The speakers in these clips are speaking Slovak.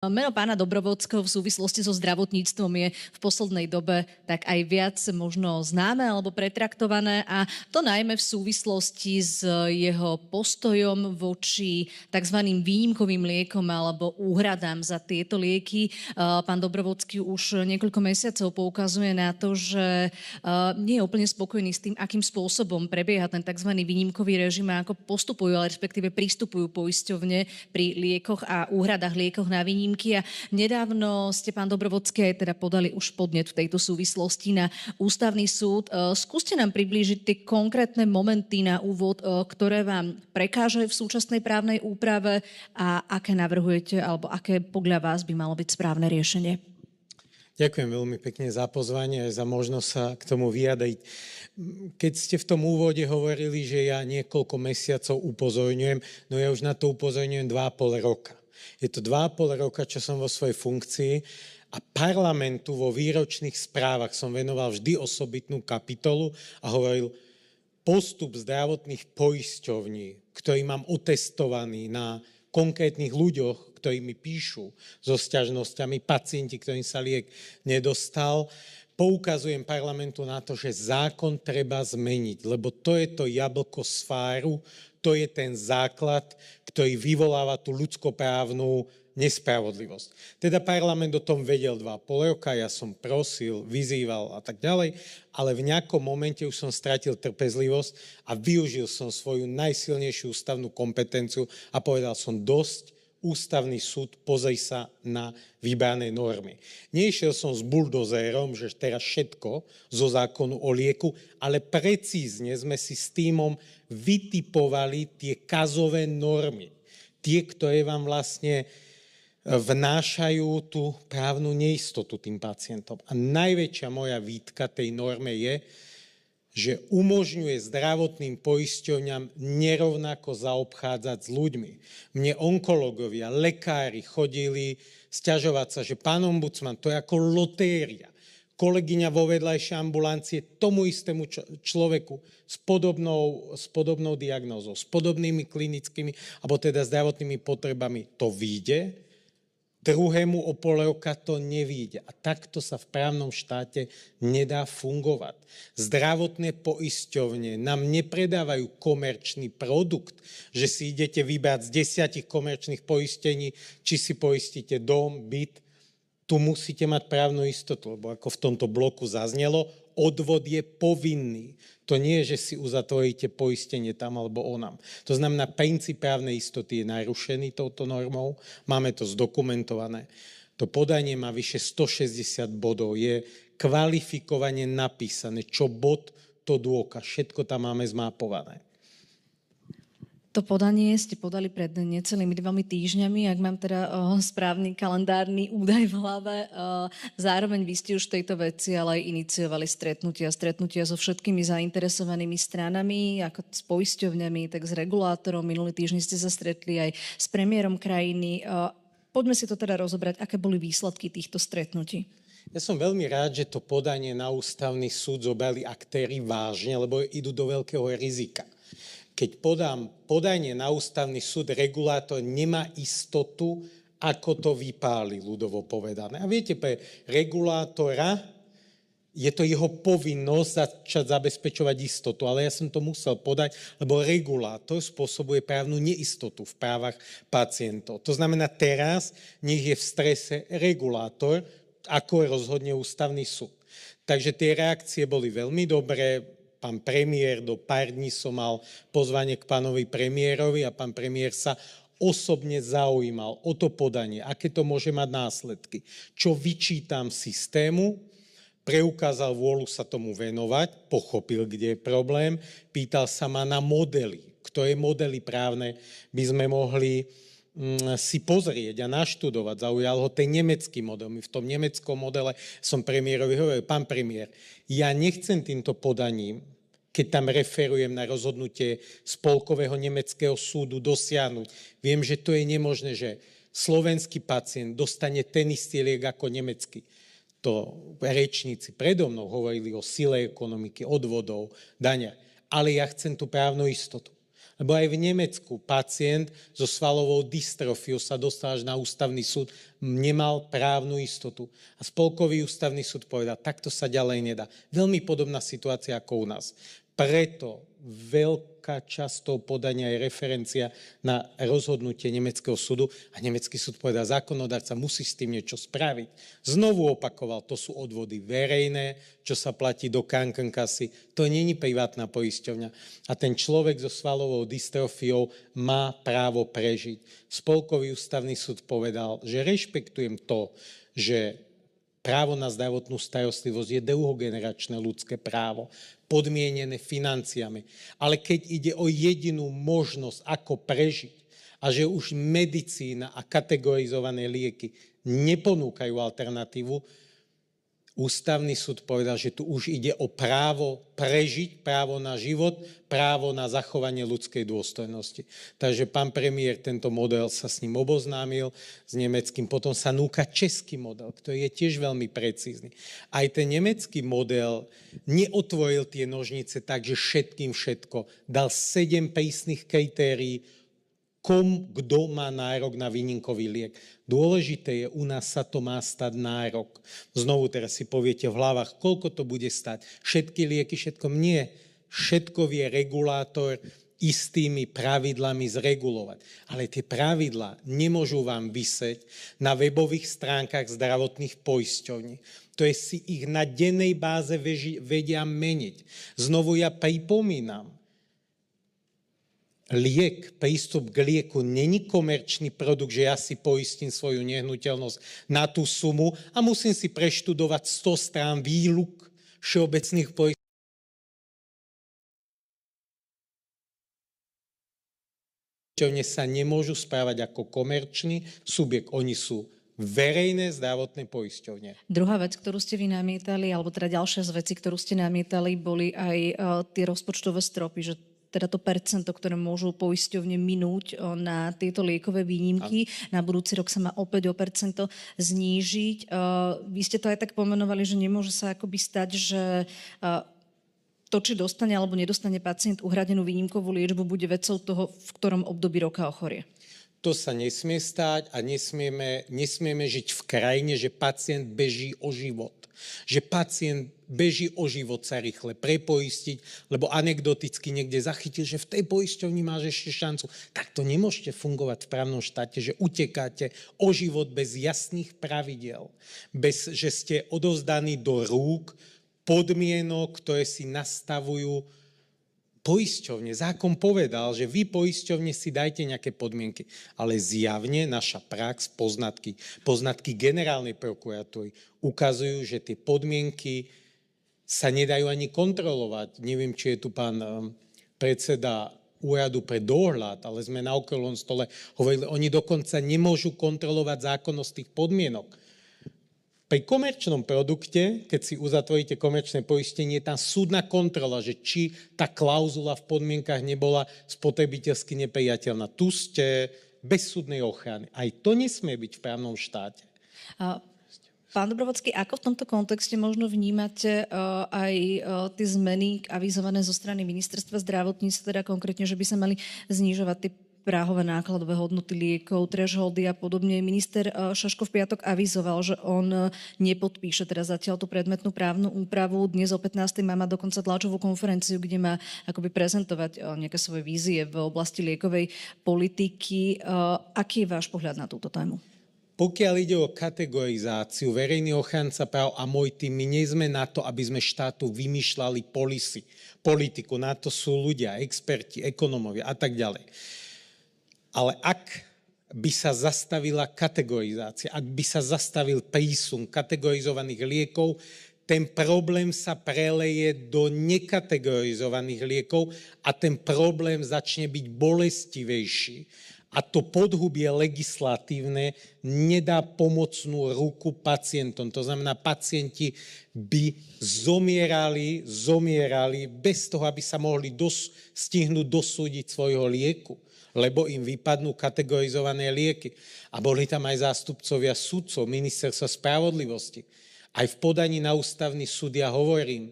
Meno pána Dobrovodského v súvislosti so zdravotníctvom je v poslednej dobe tak aj viac možno známe alebo pretraktované, a to najmä v súvislosti s jeho postojom voči tzv. Výnimkovým liekom alebo úhradám za tieto lieky. Pán Dobrovodský už niekoľko mesiacov poukazuje na to, že nie je úplne spokojný s tým, akým spôsobom prebieha ten tzv. Výnimkový režim a ako postupujú, ale respektíve pristupujú poisťovne pri liekoch a úhradách liekoch na výnimky. A nedávno ste, pán Dobrovodský, aj teda podali už podnet v tejto súvislosti na ústavný súd. Skúste nám priblížiť tie konkrétne momenty na úvod, ktoré vám prekážajú v súčasnej právnej úprave a aké navrhujete, alebo aké podľa vás by malo byť správne riešenie. Ďakujem veľmi pekne za pozvanie a za možnosť sa k tomu vyjadriť. Keď ste v tom úvode hovorili, že ja niekoľko mesiacov upozorňujem, no ja už na to upozorňujem 2,5 roka. Je to 2,5 roka, čo som vo svojej funkcii, a parlamentu vo výročných správach som venoval vždy osobitnú kapitolu a hovoril, postup zdravotných poisťovní, ktorý mám otestovaný na konkrétnych ľuďoch, ktorí mi píšu so sťažnosťami, pacienti, ktorým sa liek nedostal, poukazujem parlamentu na to, že zákon treba zmeniť, lebo to je to jablko z fáru, to je ten základ, ktorý vyvoláva tú ľudskoprávnu nespravodlivosť. Teda parlament o tom vedel 2,5 roka, ja som prosil, vyzýval a tak ďalej, ale v nejakom momente už som stratil trpezlivosť a využil som svoju najsilnejšiu ústavnú kompetenciu a povedal som dosť, ústavný súd, pozri sa na vybrané normy. Neišiel som s buldozérom, že teraz všetko zo zákonu o lieku, ale precízne sme si s týmom vytipovali tie kazové normy. Tie, ktoré vám vlastne vnášajú tú právnu neistotu tým pacientom. A najväčšia moja výtka tej norme je, že umožňuje zdravotným poisťovňam nerovnako zaobchádzať s ľuďmi. Mne onkológovia, lekári chodili sťažovať sa, že pán ombudsman, to je ako lotéria. Kolegyňa vo vedľajšej ambulancie tomu istému človeku s podobnou diagnózou, s podobnými klinickými alebo teda zdravotnými potrebami to vyjde, druhému o 0,5 roka to nevyjde. A takto sa v právnom štáte nedá fungovať. Zdravotné poisťovne nám nepredávajú komerčný produkt, že si idete vybrať z 10 komerčných poistení, či si poistíte dom, byt. Tu musíte mať právnu istotu, lebo ako v tomto bloku zaznelo, odvod je povinný. To nie je, že si uzatvoríte poistenie tam alebo onam. To znamená, princíp právnej istoty je narušený touto normou. Máme to zdokumentované. To podanie má vyše 160 bodov. Je kvalifikovane napísané, čo bod, to dôkaz. Všetko tam máme zmápované. To podanie ste podali pred necelými 2 týždňami, ak mám teda správny kalendárny údaj v hlave. Zároveň vy ste už v tejto veci ale aj iniciovali stretnutia so všetkými zainteresovanými stranami, ako s poisťovňami, tak s regulátorom. Minulý týždeň ste sa stretli aj s premiérom krajiny. Poďme si to teda rozobrať, aké boli výsledky týchto stretnutí. Ja som veľmi rád, že to podanie na ústavný súd zobrali aktéri vážne, lebo idú do veľkého rizika. Keď podám podanie na ústavný súd, regulátor nemá istotu, ako to vypáli, ľudovo povedané. A viete, pre regulátora je to jeho povinnosť začať zabezpečovať istotu, ale ja som to musel podať, lebo regulátor spôsobuje právnu neistotu v právach pacientov. To znamená, teraz nech je v strese regulátor, ako rozhodne ústavný súd. Takže tie reakcie boli veľmi dobré. Pán premiér, do pár dní som mal pozvanie k pánovi premiérovi a pán premiér sa osobne zaujímal o to podanie, aké to môže mať následky, čo vyčítam systému, preukázal vôľu sa tomu venovať, pochopil, kde je problém, pýtal sa ma na modely, ktoré modely právne by sme mohli si pozrieť a naštudovať. Zaujal ho ten nemecký model. My v tom nemeckom modele som premiérovi hovoril, pán premiér, ja nechcem týmto podaním, keď tam referujem na rozhodnutie spolkového nemeckého súdu, dosiahnuť. Viem, že to je nemožné, že slovenský pacient dostane ten istý liek ako nemecký. To rečníci predo mnou hovorili o sile ekonomiky, odvodov, dania. Ale ja chcem tú právnu istotu. Lebo aj v Nemecku pacient so svalovou dystrofiou sa dostal až na ústavný súd nemal právnu istotu. A Spolkový ústavný súd povedal, takto sa ďalej nedá. Veľmi podobná situácia ako u nás. Preto veľká časť toho podania je referencia na rozhodnutie nemeckého súdu a nemecký súd povedal, zákonodárca musí s tým niečo spraviť. Znovu opakoval, to sú odvody verejné, čo sa platí do Krankenkassy, to není privátna poisťovňa. A ten človek so svalovou dystrofiou má právo prežiť. Spolkový ústavný súd povedal, že rešpektujem to, že právo na zdravotnú starostlivosť je druhogeneračné ľudské právo, podmienené financiami. Ale keď ide o jedinú možnosť, ako prežiť, a že už medicína a kategorizované lieky neponúkajú alternatívu, ústavný súd povedal, že tu už ide o právo prežiť, právo na život, právo na zachovanie ľudskej dôstojnosti. Takže pán premiér tento model sa s ním oboznámil, s nemeckým, potom sa núka český model, ktorý je tiež veľmi precízny. Aj ten nemecký model neotvoril tie nožnice tak, že všetkým všetko. Dal 7 prísnych kritérií, kto má nárok na výnimkový liek. Dôležité je, u nás sa to má stať nárok. Znovu teraz si poviete v hlavách, koľko to bude stať. Všetky lieky, všetko nie. Všetko vie regulátor istými pravidlami zregulovať. Ale tie pravidlá nemôžu vám vyseť na webových stránkach zdravotných poisťovní. To je si ich na dennej báze vedia meniť. Znovu ja pripomínam, liek, prístup k lieku není komerčný produkt, že ja si poistím svoju nehnuteľnosť na tú sumu a musím si preštudovať 100 strán výluk všeobecných poisťovne sa nemôžu správať ako komerčný subjekt. Oni sú verejné zdravotné poisťovne. Druhá vec, ktorú ste vy namietali, alebo teda ďalšia z vecí, ktorú ste namietali, boli aj tie rozpočtové stropy, že teda to percento, ktoré môžu poisťovne minúť na tieto liekové výnimky. Na budúci rok sa má opäť o percento znížiť. Vy ste to aj tak pomenovali, že nemôže sa akoby stať, že to, či dostane alebo nedostane pacient uhradenú výnimkovú liečbu, bude vecou toho, v ktorom období roka ochorie. To sa nesmie stať a nesmieme žiť v krajine, že pacient beží o život. Že pacient beží o život sa rýchle prepoistiť, lebo anekdoticky niekde zachytil, že v tej poisťovni máš ešte šancu. Tak to nemôžete fungovať v právnom štáte, že utekáte o život bez jasných pravidiel, bez, že ste odovzdaní do rúk podmienok, ktoré si nastavujú poisťovne. Zákon povedal, že vy poisťovne si dajte nejaké podmienky, ale zjavne naša prax, poznatky generálnej prokuratúry ukazujú, že tie podmienky sa nedajú ani kontrolovať. Neviem, či je tu pán predseda úradu pre dohľad, ale sme na okrúhlom stole hovorili, oni dokonca nemôžu kontrolovať zákonnosť tých podmienok. Pri komerčnom produkte, keď si uzatvoríte komerčné poistenie, je tam súdna kontrola, že či tá klauzula v podmienkach nebola spotrebiteľsky nepriateľná. Tu ste bez súdnej ochrany. Aj to nesmie byť v právnom štáte. Pán Dobrovodský, ako v tomto kontexte možno vnímate aj tie zmeny avizované zo strany ministerstva zdravotníctva, teda konkrétne, že by sa mali znižovať tie práhové nákladové hodnoty liekov, thresholdy a podobne. Minister Šaško v piatok avizoval, že on nepodpíše teda zatiaľ tú predmetnú právnu úpravu. Dnes o 15. má dokonca tlačovú konferenciu, kde má akoby prezentovať nejaké svoje vízie v oblasti liekovej politiky. Aký je váš pohľad na túto tému? Pokiaľ ide o kategorizáciu, verejný ochranca práv a môj tým, my nie sme na to, aby sme štátu vymýšľali politiku. Na to sú ľudia, experti, ekonómovia a tak ďalej. Ale ak by sa zastavila kategorizácia, ak by sa zastavil prísun kategorizovaných liekov, ten problém sa preleje do nekategorizovaných liekov a ten problém začne byť bolestivejší. A to podhubie legislatívne nedá pomocnú ruku pacientom. To znamená, pacienti by zomierali bez toho, aby sa mohli stihnúť dosúdiť svojho lieku, lebo im vypadnú kategorizované lieky. A boli tam aj zástupcovia sudcov, ministerstva spravodlivosti. Aj v podaní na ústavný súd ja hovorím,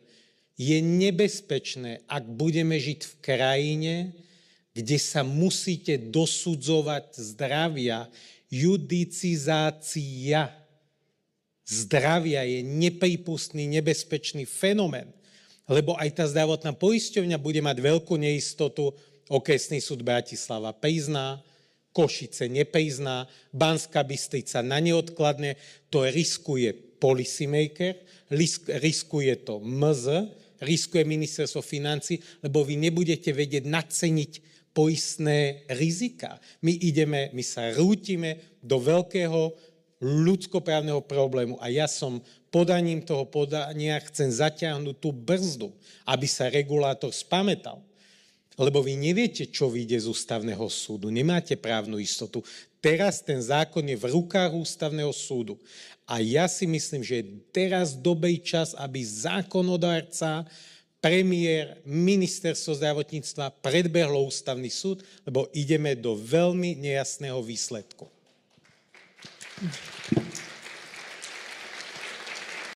je nebezpečné, ak budeme žiť v krajine, kde sa musíte dosudzovať zdravia Judicizácia zdravia je neprípustný, nebezpečný fenomén, lebo aj tá zdravotná poisťovňa bude mať veľkú neistotu. Okresný súd Bratislava prizná, Košice neprizná, Banská Bystrica na neodkladné, to riskuje policymaker, riskuje to MZ, riskuje ministerstvo financí, lebo vy nebudete vedieť naceniť poistné rizika. My sa rútime do veľkého ľudskoprávneho problému a ja som podaním toho podania chcem zatiahnuť tú brzdu, aby sa regulátor spamätal. Lebo vy neviete, čo vyjde z ústavného súdu. Nemáte právnu istotu. Teraz ten zákon je v rukách ústavného súdu. A ja si myslím, že je teraz dobrý čas, aby zákonodárca, premiér, ministerstvo zdravotníctva predbehlo ústavný súd, lebo ideme do veľmi nejasného výsledku.